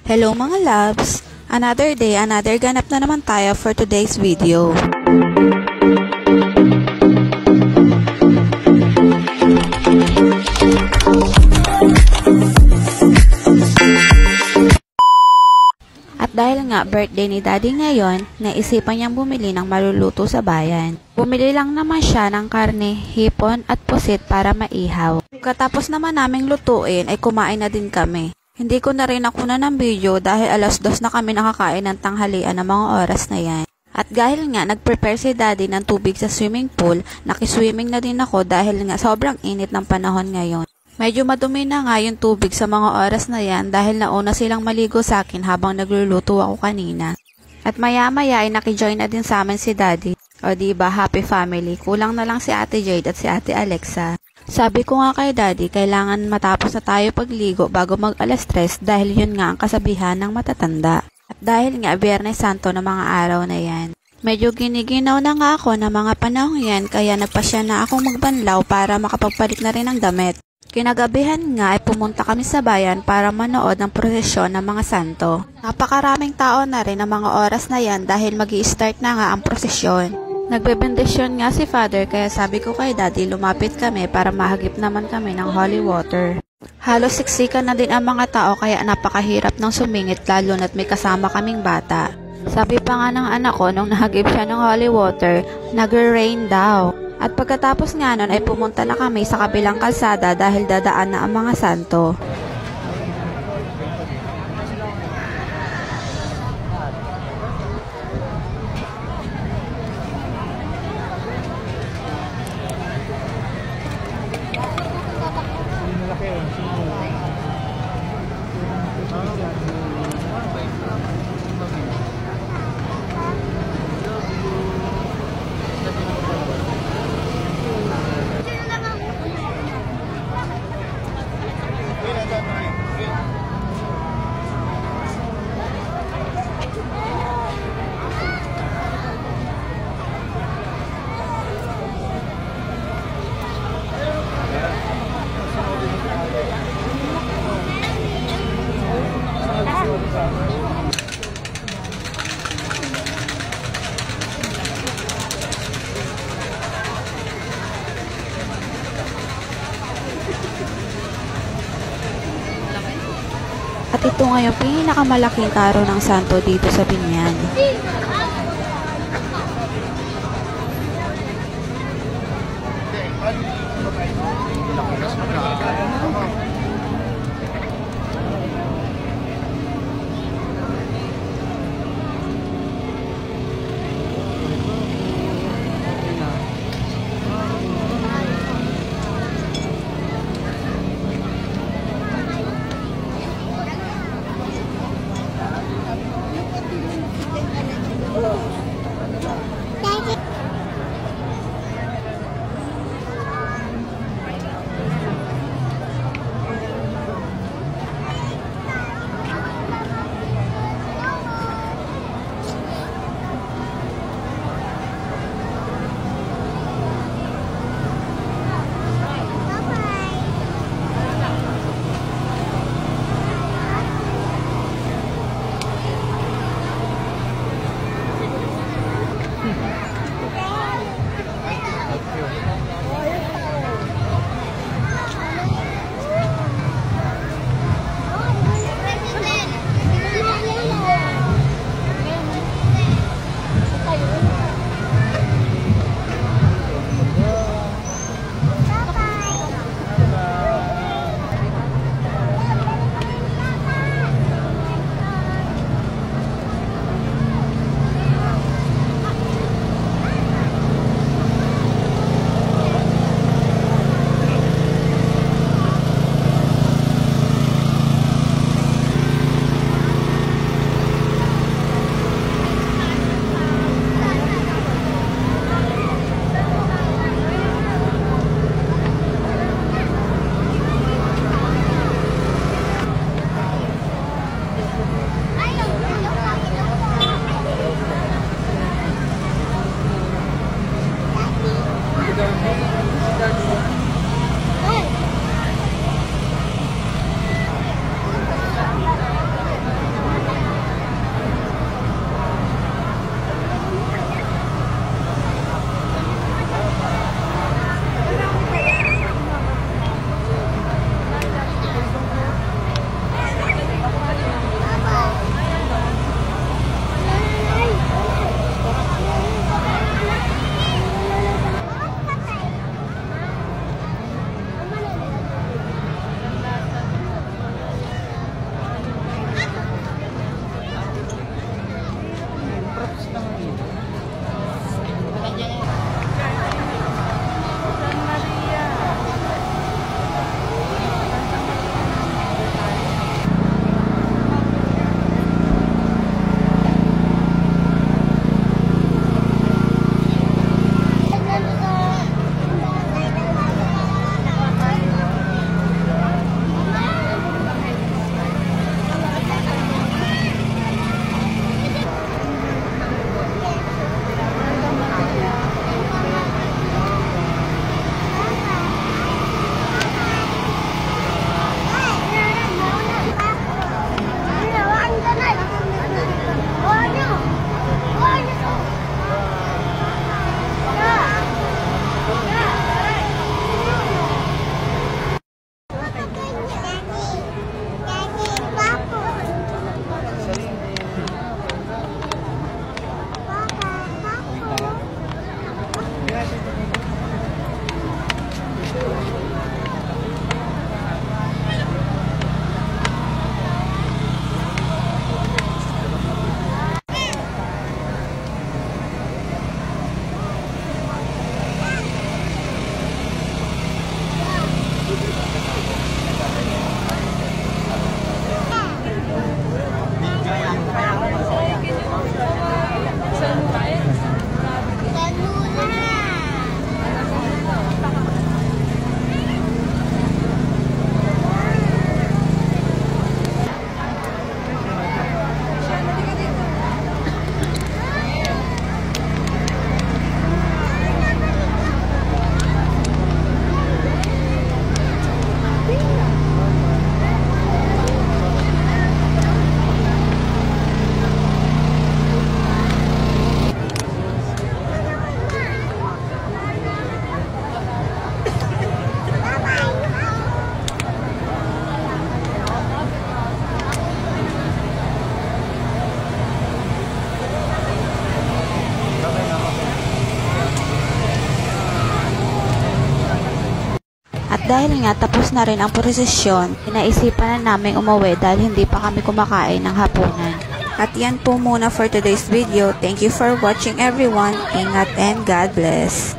Hello mga loves! Another day, another ganap na naman tayo for today's video. At dahil nga birthday ni Daddy ngayon, naisipan niyang bumili ng maluluto sa bayan. Bumili lang naman siya ng karne, hipon at pusit para maihaw. Katapos naman naming lutuin ay kumain na din kami. Hindi ko na rin nakuna ng video dahil 2:00 na kami nakakain ng tanghalian ng mga oras na yan. At dahil nga nag-prepare si Daddy ng tubig sa swimming pool, nakiswimming na din ako dahil nga sobrang init ng panahon ngayon. Medyo madumi na nga yung tubig sa mga oras na yan dahil nauna silang maligo sa akin habang nagluluto ako kanina. At maya-maya ay nakijoin na din sa amin si Daddy. O diba, happy family. Kulang na lang si Ate Jade at si Ate Alexa. Sabi ko nga kay Daddy, kailangan matapos na tayo pagligo bago mag 3:00 dahil yun nga ang kasabihan ng matatanda. At dahil nga Biyernes Santo na mga araw na yan. Medyo giniginaw na nga ako ng mga panahon yan kaya nagpasya na akong magbanlaw para makapagpalit na rin ng damit. Kinagabihan nga ay pumunta kami sa bayan para manood ng prosesyon ng mga santo. Napakaraming tao na rin ang mga oras na yan dahil magi-start na nga ang prosesyon. Nagbebendisyon nga si Father kaya sabi ko kay Daddy lumapit kami para mahagip naman kami ng holy water. Halos siksikan na din ang mga tao kaya napakahirap ng sumingit lalo na't may kasama kaming bata. Sabi pa nga ng anak ko nung nahagip siya ng holy water, nag-rain daw. At pagkatapos nga nun ay pumunta na kami sa kabilang kalsada dahil dadaan na ang mga santo. At ito nga yung pinakamalaking karo ng santo dito sa Binyan. Dahil nga tapos na rin ang prosesyon, inaisipan na namin umuwi dahil hindi pa kami kumakain ng hapunan. At yan po muna for today's video. Thank you for watching everyone. Ingat and God bless.